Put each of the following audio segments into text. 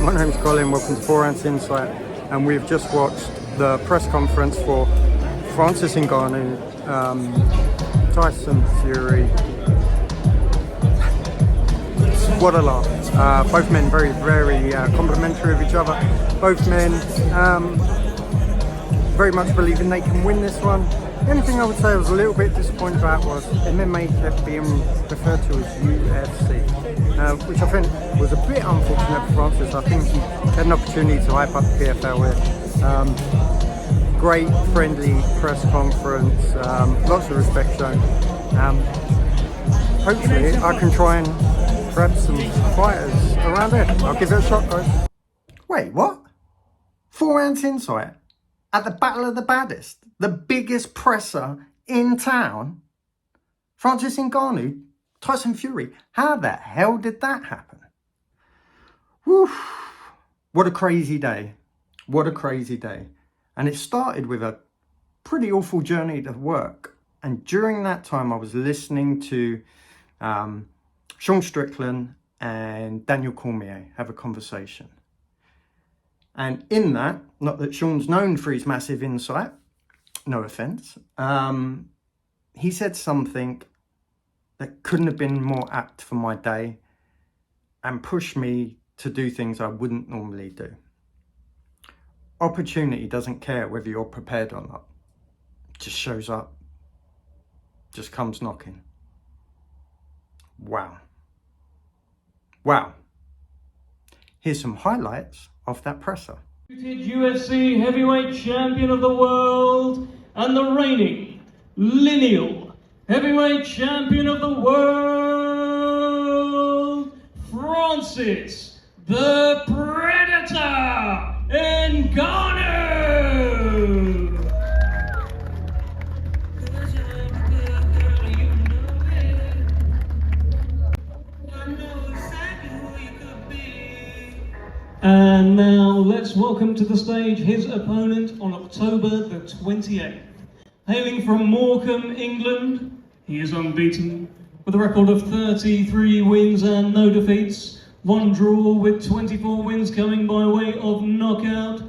My name's Colin, welcome to 4 Ounce Insight, and we've just watched the press conference for Francis Ngannou, Tyson Fury. What a laugh. Both men very, very complimentary of each other. Both men very much believing they can win this one. The only thing I would say I was a little bit disappointed about was MMA kept being referred to as UFC, which I think was a bit unfortunate for Francis. I think he had an opportunity to hype up the PFL with great friendly press conference, lots of respect shown. Hopefully I can try and grab some fighters around there. I'll give it a shot, guys. Wait, what? 4 Ounce Insight at the Battle of the Baddest, the biggest presser in town? Francis Ngannou, Tyson Fury. How the hell did that happen? Whew. What a crazy day. What a crazy day. And it started with a pretty awful journey to work. And during that time, I was listening to Sean Strickland and Daniel Cormier have a conversation. And in that, not that Sean's known for his massive insight, no offense, he said something that couldn't have been more apt for my day and pushed me to do things I wouldn't normally do. Opportunity doesn't care whether you're prepared or not. It just shows up, just comes knocking. Wow. Wow. Here's some highlights of that presser. UFC heavyweight champion of the world and the reigning lineal heavyweight champion of the world, Francis the Predator Ngannou. And now let's welcome to the stage his opponent on October the 28th. Hailing from Morecambe, England, he is unbeaten with a record of 33 wins and no defeats, 1 draw with 24 wins coming by way of knockout.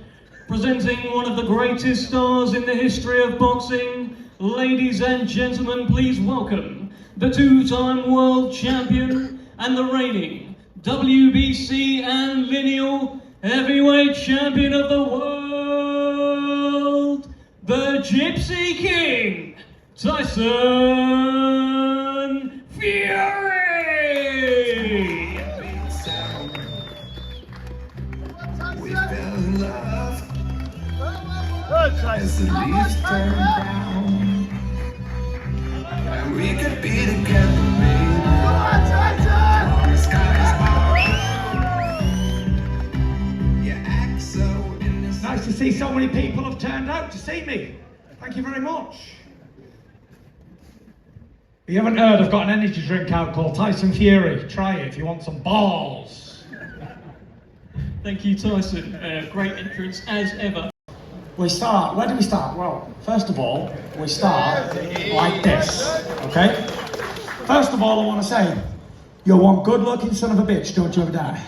Presenting one of the greatest stars in the history of boxing, ladies and gentlemen, please welcome the 2-time world champion and the reigning WBC and lineal heavyweight champion of the world, the Gypsy King, Tyson Fury! We fell in love as the leaves turn brown, and we could be together, baby. The sky's nice to see so many people have turned out to see me. Thank you very much. If you haven't heard, I've got an energy drink out called Tyson Fury. Try it if you want some balls. Thank you, Tyson. Great entrance as ever. Where do we start? Well, first of all, we start like this, okay? First of all, I want to say, you're one good-looking son of a bitch, don't you ever die.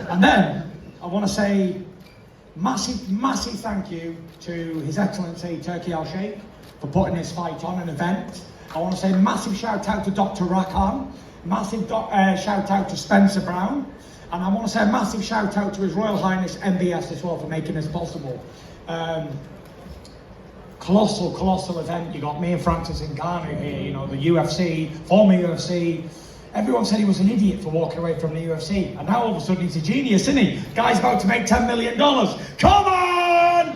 And then, I want to say, massive thank you to His Excellency Turki Al-Sheikh for putting this fight on an event. I want to say massive shout out to Dr. Rakan, massive shout out to Spencer Brown, and I want to say a massive shout out to His Royal Highness MBS as well for making this possible. Colossal event. You got me and Francis Ngannou here, you know, the UFC, former UFC. Everyone said he was an idiot for walking away from the UFC, and now all of a sudden he's a genius, isn't he? Guy's about to make $10 million. Come on!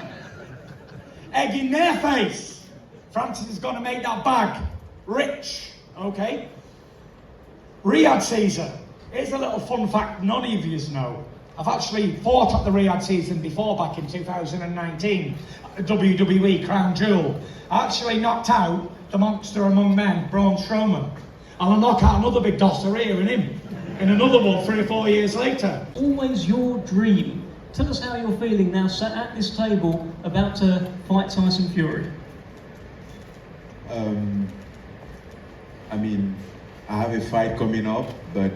Egg in their face. Francis is going to make that bag rich, okay? Riyadh season. Here's a little fun fact none of you know. I've actually fought at the Riyadh season before, back in 2019, WWE Crown Jewel. I actually knocked out the monster among men, Braun Strowman. And I'll knock out another big dossier in him, in another one 3 or 4 years later. Always your dream. Tell us how you're feeling now, sat at this table, about to fight Tyson Fury. I mean, I have a fight coming up, but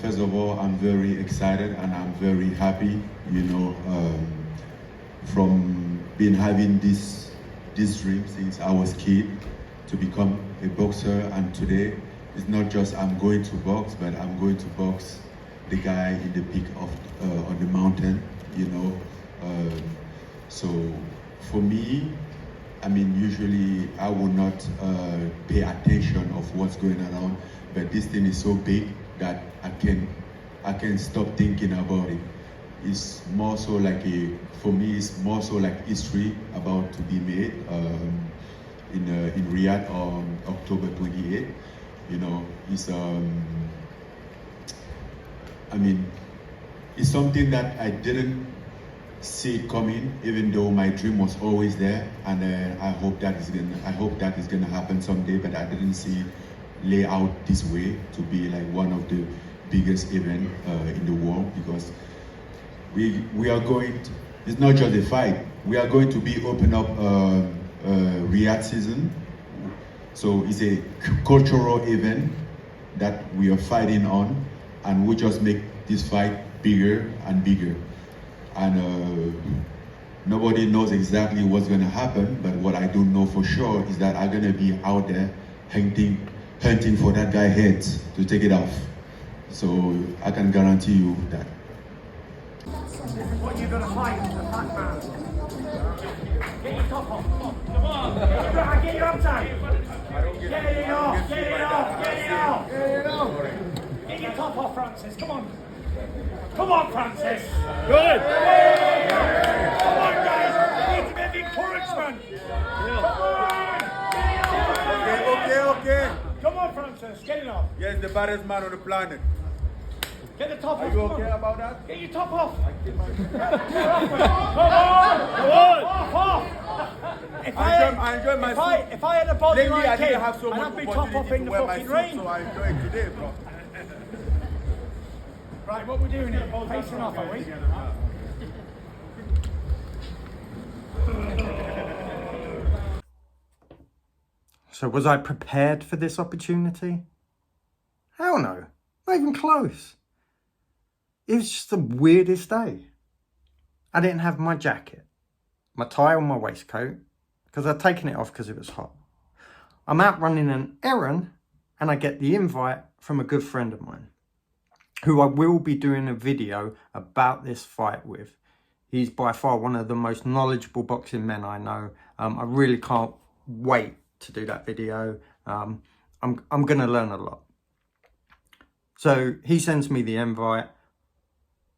first of all, I'm very excited and I'm very happy, you know, from having this dream since I was a kid to become a boxer. And today, it's not just I'm going to box, but I'm going to box the guy in the peak of on the mountain, you know. So for me, I mean, usually I will not pay attention of what's going around, but this thing is so big that I can stop thinking about it. It's more so like for me, it's more so like history about to be made in Riyadh on October 28th. You know, it's I mean, it's something that I didn't see it coming, even though my dream was always there, and I hope that is gonna happen someday. But I didn't see it lay out this way to be like one of the biggest events in the world, because we are going to, it's not just a fight. We are going to be open up Riyadh season, so it's a cultural event that we are fighting on, and we just make this fight bigger and bigger. And nobody knows exactly what's going to happen, but what I do know for sure is that I'm going to be out there hunting for that guy's head to take it off. So I can guarantee you that. What are you going to fight? The fat man. Get your top off. Come on. Get your arms out. Get it off. Get it off. Get it off. Get it off. Get your top off, Francis. Come on. Come on, Francis. Good. Come on, guys. We need to give encouragement. Come on. Okay. Come on, Francis. Get it off. Yes, the baddest man on the planet. Get the top off. Are you okay about that? Get your top off. Come on. Off. I enjoy my suit. If I had a body Lately, I like didn't him, have so and much I'd be top off opportunity in to the wear my fucking suit, rain. so I enjoy it today, bro. Right, what we're doing here, facing off, are we? So was I prepared for this opportunity? Hell no, not even close. It was just the weirdest day. I didn't have my jacket, my tie or my waistcoat, because I'd taken it off because it was hot. I'm out running an errand and I get the invite from a good friend of mine, who I will be doing a video about this fight with. He's by far one of the most knowledgeable boxing men I know. I really can't wait to do that video. I'm gonna learn a lot. So he sends me the invite.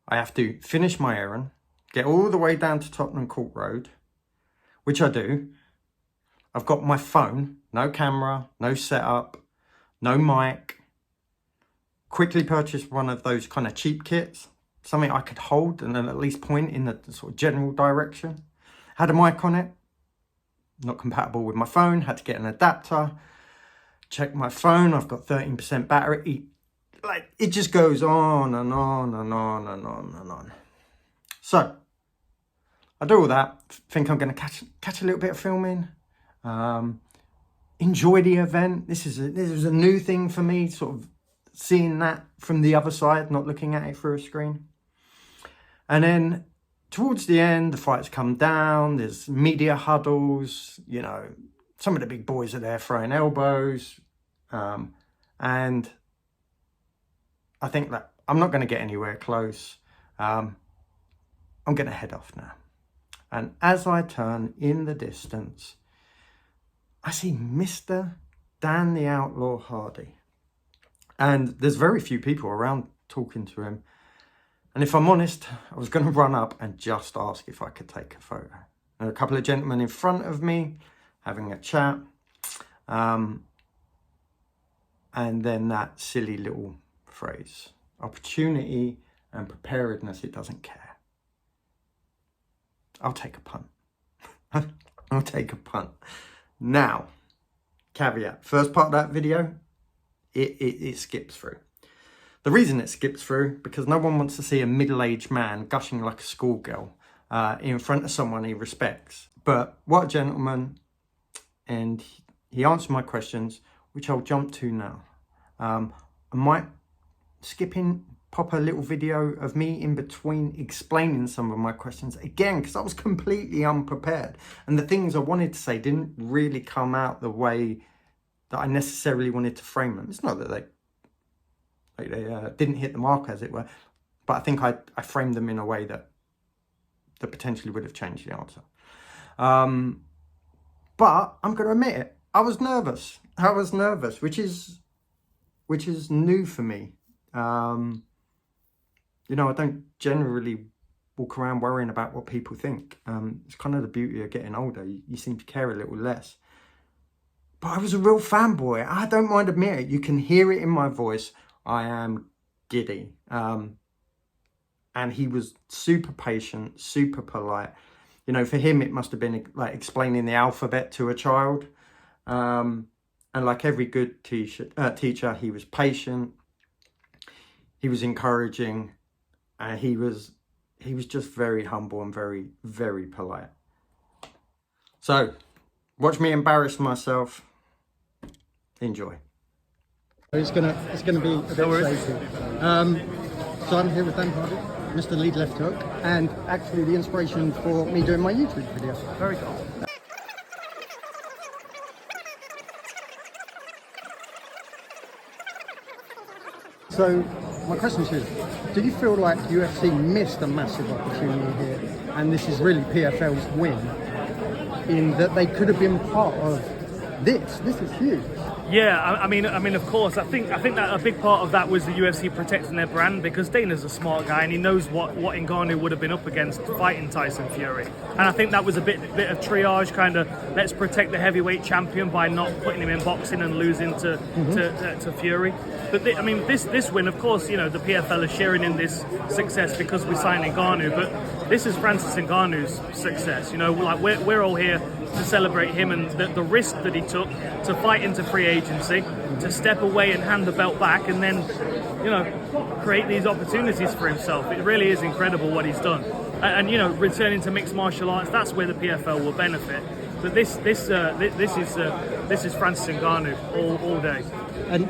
I have to finish my errand, get all the way down to Tottenham Court Road, which I do. I've got my phone, no camera, no setup, no mic. Quickly purchased one of those kind of cheap kits, something I could hold and then at least point in the sort of general direction. Had a mic on it, not compatible with my phone, had to get an adapter. Check my phone, I've got 13% battery. Like, it just goes on and on and on and on and on. So, I do all that, think I'm going to catch a little bit of filming, enjoy the event. This is a new thing for me, sort of seeing that from the other side, not looking at it through a screen. And then towards the end, the fights come down, there's media huddles, you know, some of the big boys are there throwing elbows. And I think that I'm not going to get anywhere close. I'm going to head off now. And as I turn in the distance, I see Mr. Dan the Outlaw Hardy. And there's very few people around talking to him. And if I'm honest, I was going to run up and just ask if I could take a photo. There are a couple of gentlemen in front of me having a chat. And then that silly little phrase, opportunity and preparedness, it doesn't care. I'll take a punt. I'll take a punt. Now, caveat, first part of that video, it skips through. The reason it skips through, because no one wants to see a middle-aged man gushing like a schoolgirl in front of someone he respects. But what a gentleman, and he answered my questions, which I'll jump to now. I might pop a little video of me in between explaining some of my questions again, because I was completely unprepared and the things I wanted to say didn't really come out the way that I necessarily wanted to frame them. It's not that they didn't hit the mark, as it were, but I think I framed them in a way that potentially would have changed the answer. But I'm going to admit it, I was nervous, which is new for me. You know, I don't generally walk around worrying about what people think. It's kind of the beauty of getting older. You seem to care a little less. But I was a real fanboy. I don't mind admitting it. You can hear it in my voice. I am giddy. And he was super patient, super polite. You know, for him, it must have been like explaining the alphabet to a child. And like every good teacher, he was patient. He was encouraging. And he was just very humble and very, very polite. So, watch me embarrass myself. Enjoy. It's gonna be a bit shaky. So I'm here with Dan Hardy, Mr. Lead Left Hook, and actually the inspiration for me doing my YouTube video. Very cool. So my question is, do you feel like UFC missed a massive opportunity here, and this is really PFL's win, in that they could have been part of this? This is huge. Yeah, I mean, of course, I think that a big part of that was the UFC protecting their brand, because Dana's a smart guy and he knows what Ngannou would have been up against fighting Tyson Fury, and I think that was a bit of triage, kind of let's protect the heavyweight champion by not putting him in boxing and losing to Fury. But this win, of course, you know, the PFL is sharing in this success because we signed Ngannou, but this is Francis Ngannou's success. You know, like we're all here to celebrate him and the risk that he took to fight into free agency, to step away and hand the belt back, and then, you know, create these opportunities for himself. It really is incredible what he's done. And you know, returning to mixed martial arts, that's where the PFL will benefit. But this is Francis Ngannou all day. And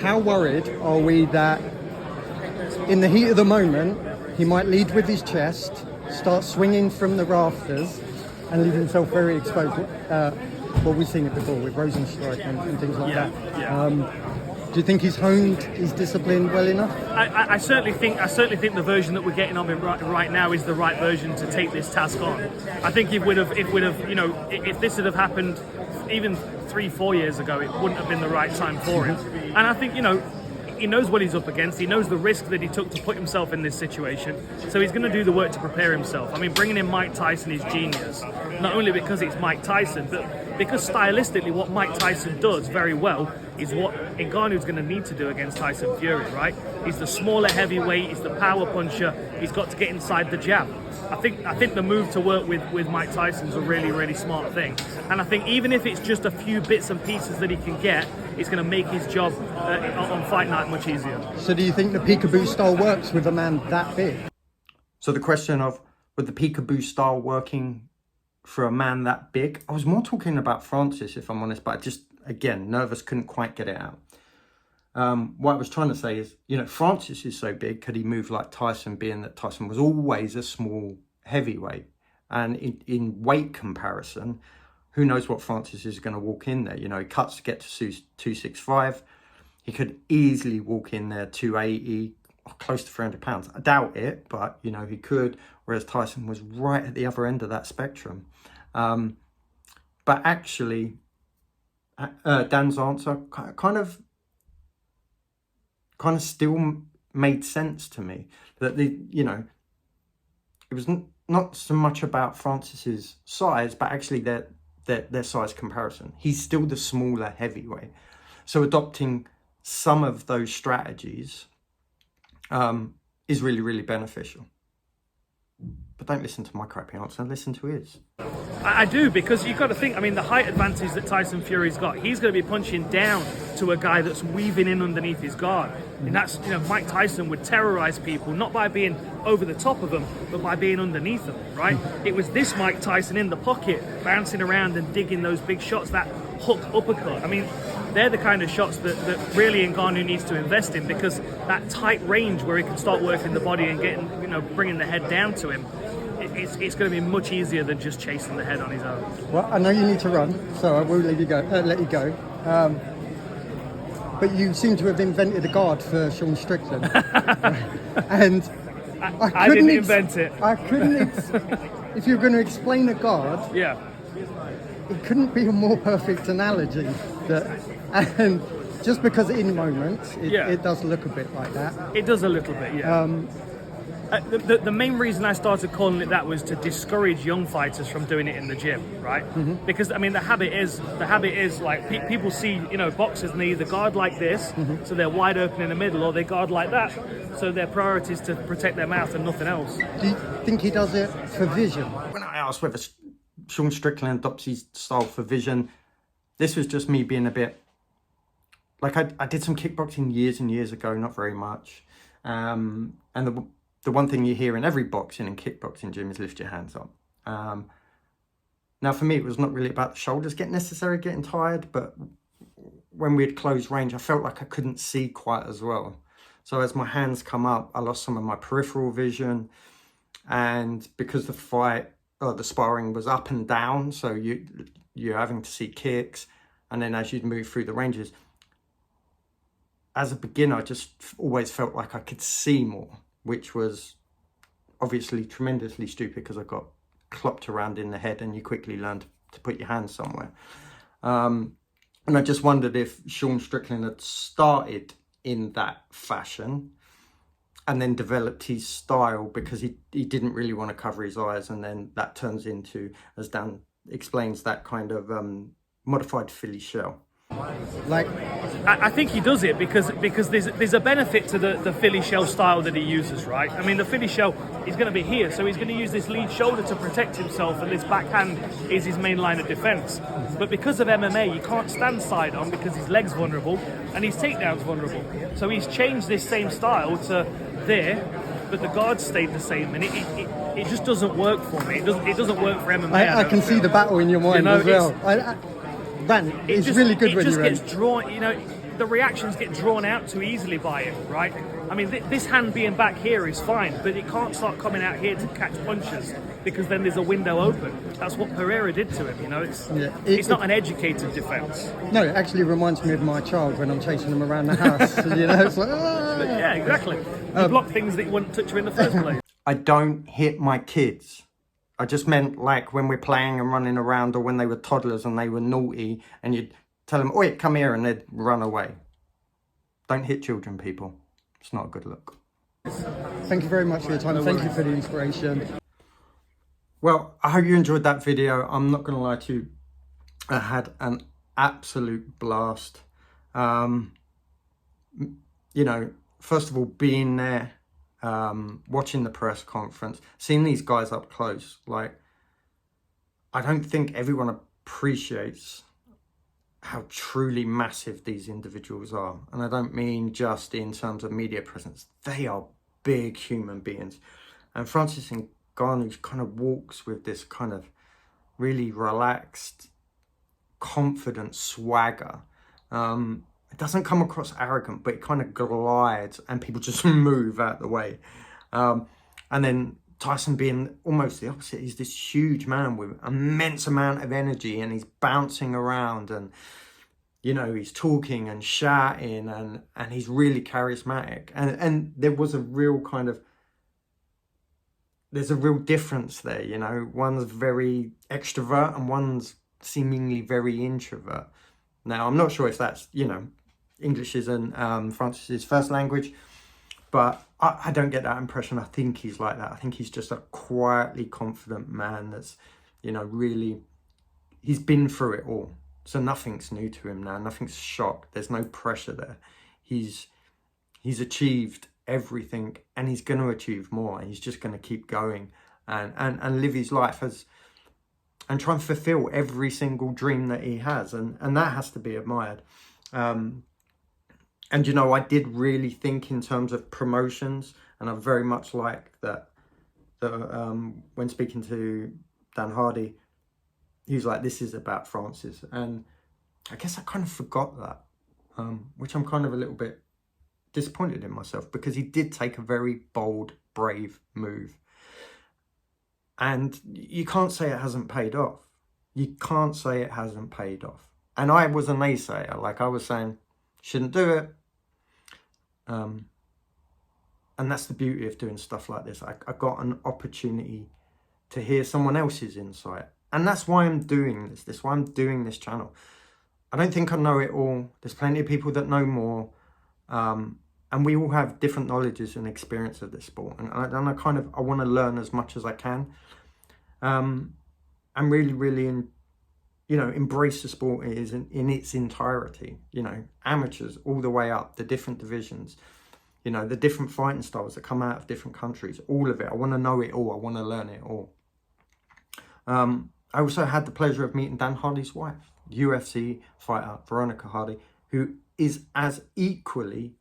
how worried are we that in the heat of the moment he might lead with his chest, start swinging from the rafters, and leave himself very exposed? Well, we've seen it before with Rosenstrike and things like that. Yeah. Do you think he's honed his discipline well enough? I certainly think the version that we're getting of him right now is the right version to take this task on. I think if this had have happened even 3-4 years ago, it wouldn't have been the right time for him. And I think, you know, he knows what he's up against. He knows the risk that he took to put himself in this situation. So he's going to do the work to prepare himself. I mean, bringing in Mike Tyson is genius. Not only because it's Mike Tyson, but because stylistically what Mike Tyson does very well is what Ngannou's going to need to do against Tyson Fury, right? He's the smaller heavyweight, he's the power puncher, he's got to get inside the jab. I think the move to work with Mike Tyson's a really, really smart thing. And I think even if it's just a few bits and pieces that he can get, it's going to make his job on fight night much easier. So do you think the peekaboo style works with a man that big? So the question of, would the peekaboo style working for a man that big? I was more talking about Francis, if I'm honest, but I just, again, nervous, couldn't quite get it out. What I was trying to say is, you know, Francis is so big, could he move like Tyson, being that Tyson was always a small heavyweight? And in weight comparison, who knows what Francis is going to walk in there? You know, he cuts to get to 265. He could easily walk in there 280, close to 300 pounds. I doubt it, but, you know, he could, whereas Tyson was right at the other end of that spectrum. But actually, Dan's answer kind of still made sense to me. That it was not so much about Francis's size, but actually their size comparison. He's still the smaller heavyweight. So adopting some of those strategies is really, really beneficial. But don't listen to my crappy answer, listen to his. I do, because you've got to think, I mean, the height advantage that Tyson Fury's got, he's going to be punching down to a guy that's weaving in underneath his guard. And that's, you know, Mike Tyson would terrorize people, not by being over the top of them, but by being underneath them, right? It was this Mike Tyson in the pocket, bouncing around and digging those big shots, that hook uppercut. I mean, they're the kind of shots that really Ngannou needs to invest in, because that tight range where he can start working the body and getting, you know, bringing the head down to him, it's going to be much easier than just chasing the head on his own. Well, I know you need to run, so I will let you go. But you seem to have invented a guard for Sean Strickland, and I didn't invent it. I couldn't. If you're going to explain a guard, Yeah. it couldn't be a more perfect analogy. And just because in moments it does look a bit like that. It does a little bit, yeah. The main reason I started calling it that was to discourage young fighters from doing it in the gym, right? Mm-hmm. Because I mean, the habit is like people see, you know, boxers, and they either guard like this, so they're wide open in the middle, or they guard like that, so their priority is to protect their mouth and nothing else. Do you think he does it for vision? When I asked whether Sean Strickland adopts his style for vision, this was just me being a bit... Like, I did some kickboxing years and years ago, not very much. And the one thing you hear in every boxing and kickboxing gym is lift your hands up. Now, for me, it was not really about the shoulders getting tired, but when we had closed range, I felt like I couldn't see quite as well. So as my hands come up, I lost some of my peripheral vision. And because the sparring was up and down, so you're having to see kicks. And then as you'd move through the ranges, as a beginner, I just always felt like I could see more, which was obviously tremendously stupid because I got clopped around in the head, and you quickly learn to put your hands somewhere. And I just wondered if Sean Strickland had started in that fashion and then developed his style because he didn't really want to cover his eyes, and then that turns into, as Dan explains, that kind of modified Philly shell. Like, I think he does it because there's a benefit to the Philly shell style that he uses, right? I mean, the Philly shell is going to be here, so he's going to use this lead shoulder to protect himself, and this backhand is his main line of defense. But because of MMA, you can't stand side on because his leg's vulnerable and his takedown's vulnerable. So he's changed this same style to there, but the guard stayed the same, and it just doesn't work for me. It doesn't work for MMA. I can see the battle in your mind, you know, as well. It's really good when you run. It just gets drawn, you know, the reactions get drawn out too easily by him, right? I mean, this hand being back here is fine, but it can't start coming out here to catch punches because then there's a window open. That's what Pereira did to him, you know. It's not an educated defense. No, it actually reminds me of my child when I'm chasing him around the house. You know, it's like, ah! Yeah, exactly. You block things that wouldn't touch you in the first place. I don't hit my kids. I just meant like when we're playing and running around, or when they were toddlers and they were naughty and you'd tell them, "Oi, come here," and they'd run away. Don't hit children, people. It's not a good look. Thank you very much for your time. Thank you for the inspiration. Well, I hope you enjoyed that video. I'm not going to lie to you. I had an absolute blast. You know, first of all, being there, watching the press conference, seeing these guys up close, like, I don't think everyone appreciates how truly massive these individuals are. And I don't mean just in terms of media presence. They are big human beings. And Francis Ngannou kind of walks with this kind of really relaxed, confident swagger. It doesn't come across arrogant, but it kind of glides and people just move out the way. And then Tyson being almost the opposite. He's this huge man with immense amount of energy, and he's bouncing around, and, you know, he's talking and shouting, and he's really charismatic. And there was a real kind of, there's a real difference there, you know. One's very extrovert and one's seemingly very introvert. Now, I'm not sure if that's, you know, English isn't Francis's first language, but I don't get that impression. I think he's like that. I think he's just a quietly confident man that's, you know, really, he's been through it all. So nothing's new to him now. Nothing's shock. There's no pressure there. He's achieved everything, and he's going to achieve more. He's just going to keep going and live his life and try and fulfill every single dream that he has. And that has to be admired. And, you know, I did really think in terms of promotions, and I very much like that when speaking to Dan Hardy, he was like, this is about Francis. And I guess I kind of forgot that. which I'm kind of a little bit disappointed in myself, because he did take a very bold, brave move. And you can't say it hasn't paid off. You can't say it hasn't paid off. And I was a naysayer. Like, I was saying, shouldn't do it. And that's the beauty of doing stuff like this. I got an opportunity to hear someone else's insight. And that's why I'm doing this. That's why I'm doing this channel. I don't think I know it all. There's plenty of people that know more. And we all have different knowledges and experience of this sport. And I want to learn as much as I can. And really, embrace the sport in its entirety. Amateurs all the way up, the different divisions. The different fighting styles that come out of different countries, all of it. I want to know it all. I want to learn it all. I also had the pleasure of meeting Dan Hardy's wife, UFC fighter Veronica Hardy, who is as equally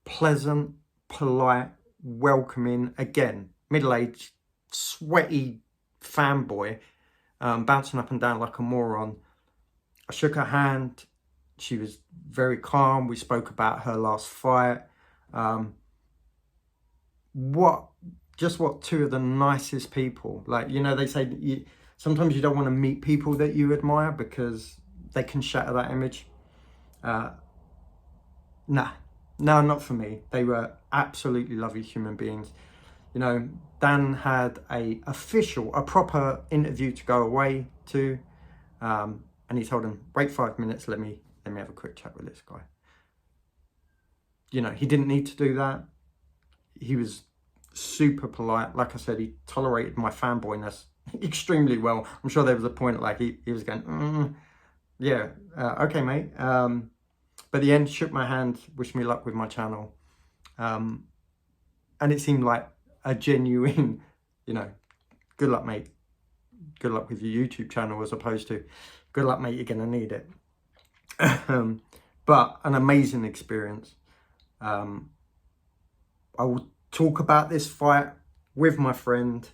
pleasant, polite, welcoming, again, middle-aged, sweaty fanboy, bouncing up and down like a moron. I shook her hand. She was very calm. We spoke about her last fight. What two of the nicest people. Like, they say sometimes you don't want to meet people that you admire because they can shatter that image. No, not for me. They were absolutely lovely human beings. Dan had a proper interview to go away to, and he told him, wait 5 minutes, let me have a quick chat with this guy. He didn't need to do that. He was super polite. Like I said, he tolerated my fanboyness extremely well. I'm sure there was a point like he was going, okay, mate. But at the end, shook my hand, wished me luck with my channel. And it seemed like a genuine, good luck, mate. Good luck with your YouTube channel, as opposed to, good luck, mate, you're going to need it. But an amazing experience. I will talk about this fight with my friend.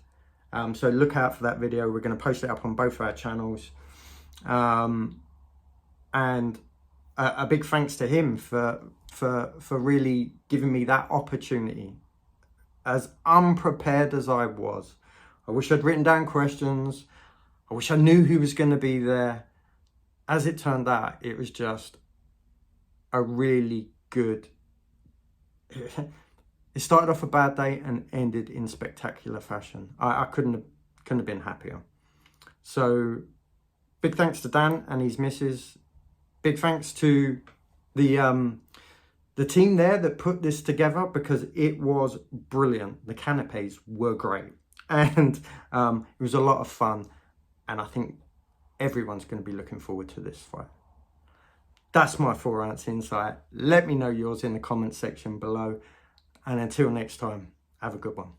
So look out for that video. We're going to post it up on both our channels. And a big thanks to him for really giving me that opportunity. As unprepared as I was, I wish I'd written down questions. I wish I knew who was going to be there. As it turned out, it was just a really good... It started off a bad day and ended in spectacular fashion. I couldn't have been happier. So big thanks to Dan and his missus. Big thanks to the team there that put this together, because it was brilliant. The canapes were great, and it was a lot of fun. And I think everyone's going to be looking forward to this fight. That's my 4 ounce insight. Let me know yours in the comment section below. And until next time, have a good one.